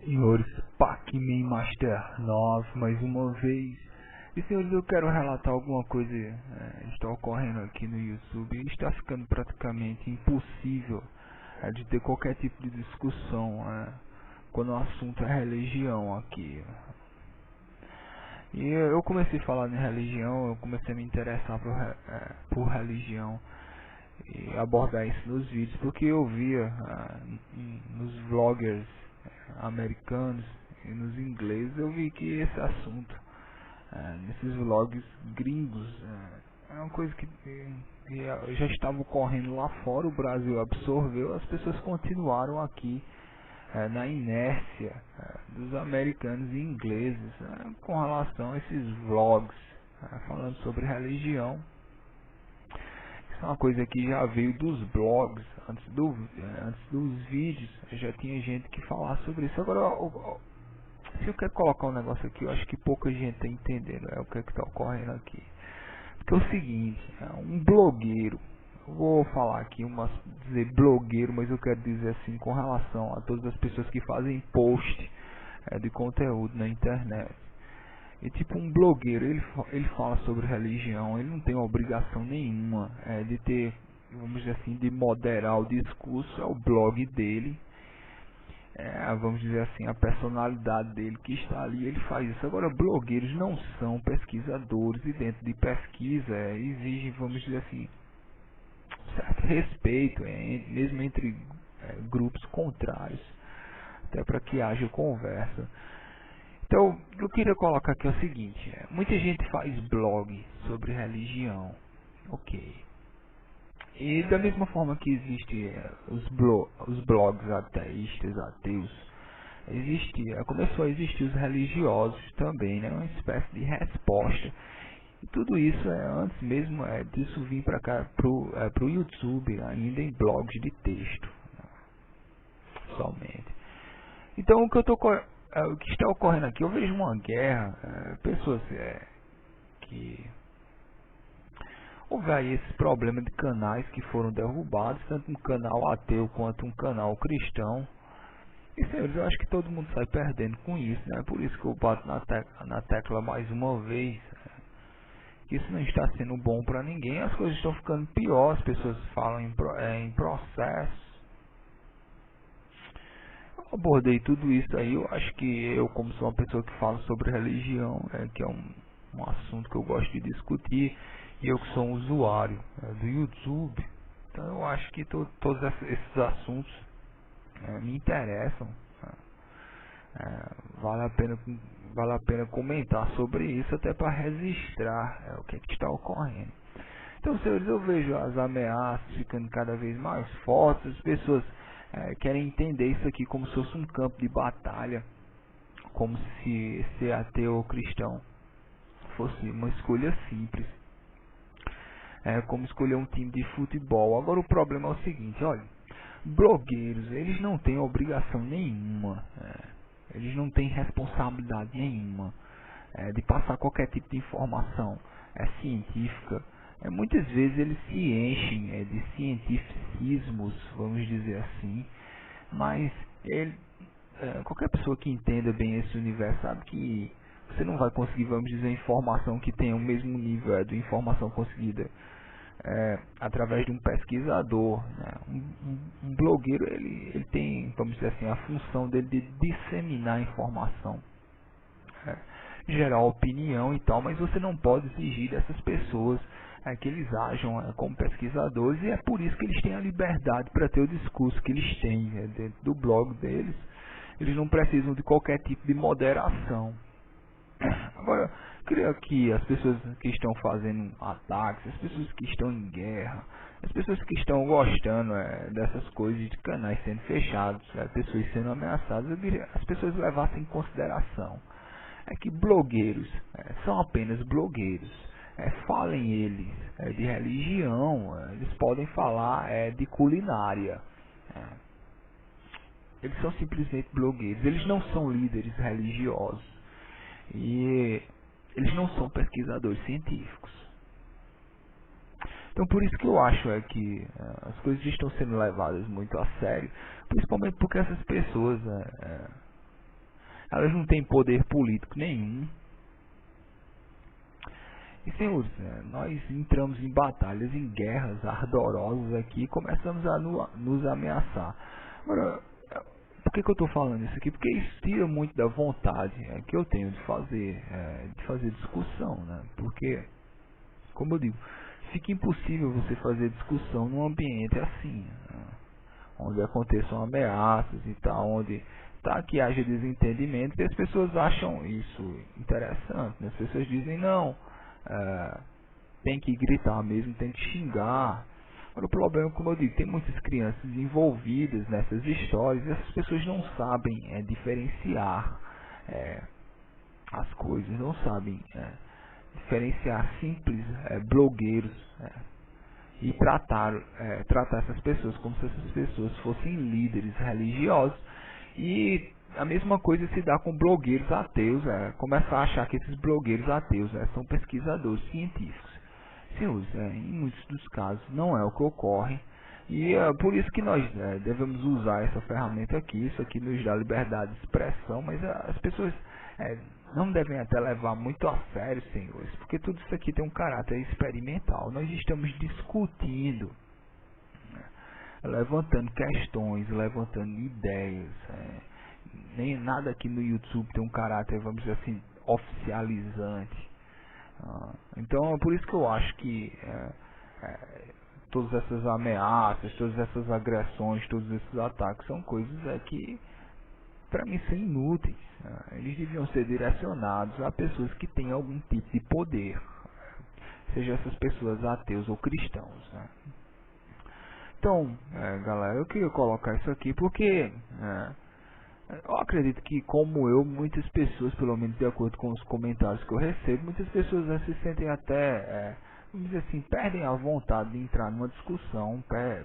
Senhores, Pac-Man Master 9 mais uma vez. E senhores, eu quero relatar alguma coisa que está ocorrendo aqui no YouTube. Está ficando praticamente impossível de ter qualquer tipo de discussão quando o assunto é religião aqui. E eu comecei a falar em religião, eu comecei a me interessar por religião e abordar isso nos vídeos, porque eu via nos vloggers americanos e nos ingleses, eu vi que esse assunto nesses vlogs gringos é uma coisa que já estava ocorrendo lá fora. O Brasil absorveu, as pessoas continuaram aqui na inércia dos americanos e ingleses com relação a esses vlogs falando sobre religião. Isso é uma coisa que já veio dos blogs, antes dos vídeos, já tinha gente que falar sobre isso. Agora, se eu quero colocar um negócio aqui, eu acho que pouca gente está entendendo o que está ocorrendo aqui. Porque é o seguinte, um blogueiro, eu vou falar aqui, dizer blogueiro, mas eu quero dizer assim com relação a todas as pessoas que fazem post de conteúdo na internet. E tipo, um blogueiro, ele fala sobre religião, ele não tem obrigação nenhuma de ter, vamos dizer assim, de moderar o discurso. É o blog dele, vamos dizer assim, a personalidade dele que está ali, ele faz isso. Agora, blogueiros não são pesquisadores, e dentro de pesquisa exige, vamos dizer assim, certo respeito, mesmo entre grupos contrários, até para que haja conversa. Então, o que eu queria colocar aqui é o seguinte, muita gente faz blog sobre religião, ok. E da mesma forma que existem os blogs ateístas, ateus, começou a existir os religiosos também, né? Uma espécie de resposta. E tudo isso antes mesmo disso vir para cá, pro YouTube, ainda em blogs de texto, somente. Então, o que está ocorrendo aqui, eu vejo uma guerra, pessoas que houve aí esse problema de canais que foram derrubados, tanto um canal ateu quanto um canal cristão. E senhores, eu acho que todo mundo sai perdendo com isso, né? Por isso que eu bato na tecla mais uma vez, que isso não está sendo bom para ninguém. As coisas estão ficando pior, as pessoas falam em processo. Eu abordei tudo isso aí. Eu acho que eu, como sou uma pessoa que fala sobre religião, que é um assunto que eu gosto de discutir, e eu que sou um usuário do YouTube, então eu acho que todos esses assuntos me interessam. Vale a pena comentar sobre isso, até para registrar o que está ocorrendo. Então, senhores, eu vejo as ameaças ficando cada vez mais fortes. As pessoas querem entender isso aqui como se fosse um campo de batalha, como se ser ateu ou cristão fosse uma escolha simples, como escolher um time de futebol. Agora, o problema é o seguinte, olha, blogueiros, eles não têm obrigação nenhuma, eles não têm responsabilidade nenhuma de passar qualquer tipo de informação científica. Muitas vezes eles se enchem de cientificismos, vamos dizer assim, mas qualquer pessoa que entenda bem esse universo sabe que você não vai conseguir, vamos dizer, informação que tenha o mesmo nível de informação conseguida através de um pesquisador, né? Um blogueiro, ele tem, vamos dizer assim, a função dele de disseminar informação, gerar opinião e tal, mas você não pode exigir dessas pessoas que eles ajam como pesquisadores, e é por isso que eles têm a liberdade para ter o discurso que eles têm dentro do blog deles. Eles não precisam de qualquer tipo de moderação. Agora, creio que as pessoas que estão fazendo ataques, as pessoas que estão em guerra, as pessoas que estão gostando dessas coisas de canais sendo fechados, pessoas sendo ameaçadas, eu diria as pessoas levassem em consideração que blogueiros são apenas blogueiros. Falem eles de religião, eles podem falar de culinária. eles são simplesmente blogueiros, eles não são líderes religiosos e eles não são pesquisadores científicos. Então por isso que eu acho que as coisas estão sendo levadas muito a sério, principalmente porque essas pessoas elas não têm poder político nenhum. E senhores, nós entramos em batalhas, em guerras ardorosas aqui e começamos a nos ameaçar. Agora, por que eu estou falando isso aqui? Porque isso tira muito da vontade que eu tenho de fazer discussão, né? Porque, como eu digo, fica impossível você fazer discussão num ambiente assim, né? Onde aconteçam ameaças e tal, onde que haja desentendimento e as pessoas acham isso interessante, né? As pessoas dizem, não, tem que gritar mesmo, tem que xingar. Agora, o problema, como eu digo, tem muitas crianças envolvidas nessas histórias e essas pessoas não sabem diferenciar as coisas, não sabem diferenciar simples blogueiros e tratar essas pessoas como se essas pessoas fossem líderes religiosos. E a mesma coisa se dá com blogueiros ateus, começar a achar que esses blogueiros ateus são pesquisadores científicos. Senhores, em muitos dos casos não é o que ocorre, e por isso que nós devemos usar essa ferramenta aqui. Isso aqui nos dá liberdade de expressão, mas as pessoas não devem até levar muito a sério, senhores, porque tudo isso aqui tem um caráter experimental. Nós estamos discutindo, levantando questões, levantando ideias. Nem nada aqui no YouTube tem um caráter, vamos dizer assim, oficializante. Então é por isso que eu acho que todas essas ameaças, todas essas agressões, todos esses ataques são coisas que para mim são inúteis. Eles deviam ser direcionados a pessoas que têm algum tipo de poder, seja essas pessoas ateus ou cristãos, né? Então, galera, eu queria colocar isso aqui porque eu acredito que, como eu, muitas pessoas, pelo menos de acordo com os comentários que eu recebo, muitas pessoas se sentem até, vamos dizer assim, perdem a vontade de entrar numa discussão,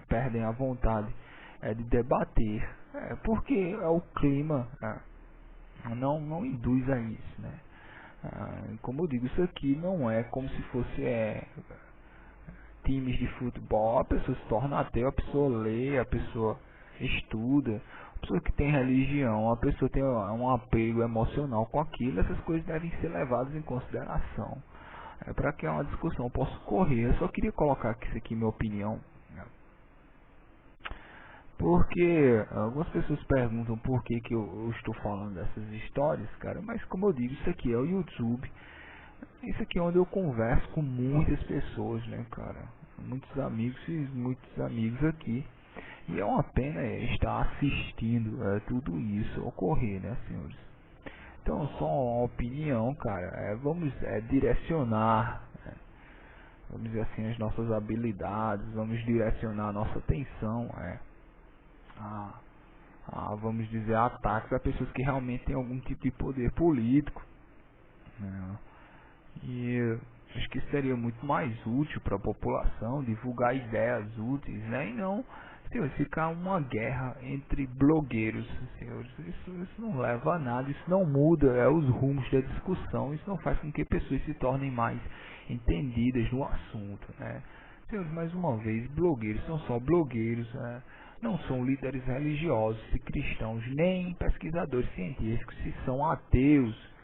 perdem a vontade de debater, porque o clima não induz a isso, né? Como eu digo, isso aqui não é como se fosse times de futebol. A pessoa se torna ateu, a pessoa lê, a pessoa estuda, a pessoa que tem religião, a pessoa tem um apego emocional com aquilo. Essas coisas devem ser levadas em consideração para que uma discussão possa ocorrer. Eu só queria colocar aqui isso aqui, minha opinião, porque algumas pessoas perguntam por que eu estou falando dessas histórias, cara, mas como eu digo, isso aqui é o YouTube. Isso aqui é onde eu converso com muitas pessoas, né, cara? Muitos amigos e muitos amigos aqui. E é uma pena estar assistindo tudo isso ocorrer, né, senhores? Então, só uma opinião, cara. Vamos direcionar, vamos dizer assim, as nossas habilidades, vamos direcionar a nossa atenção vamos dizer, ataques a pessoas que realmente têm algum tipo de poder político, né? E acho que seria muito mais útil para a população divulgar ideias úteis, né? E não, senhores, ficar uma guerra entre blogueiros, senhores. Isso não leva a nada, isso não muda os rumos da discussão, isso não faz com que pessoas se tornem mais entendidas no assunto, né? Senhores, mais uma vez, blogueiros são só blogueiros, né? Não são líderes religiosos e cristãos, nem pesquisadores científicos, se são ateus.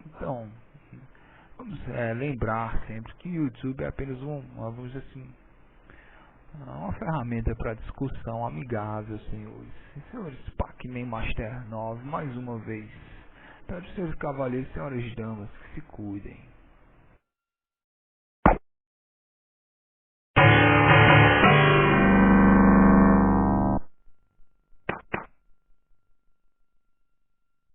Então, vamos lembrar sempre que o YouTube é apenas vamos dizer assim, uma ferramenta para discussão amigável, senhores. Senhores, Pac-Man Master 9, mais uma vez. Para os senhores cavaleiros e senhoras damas, que se cuidem.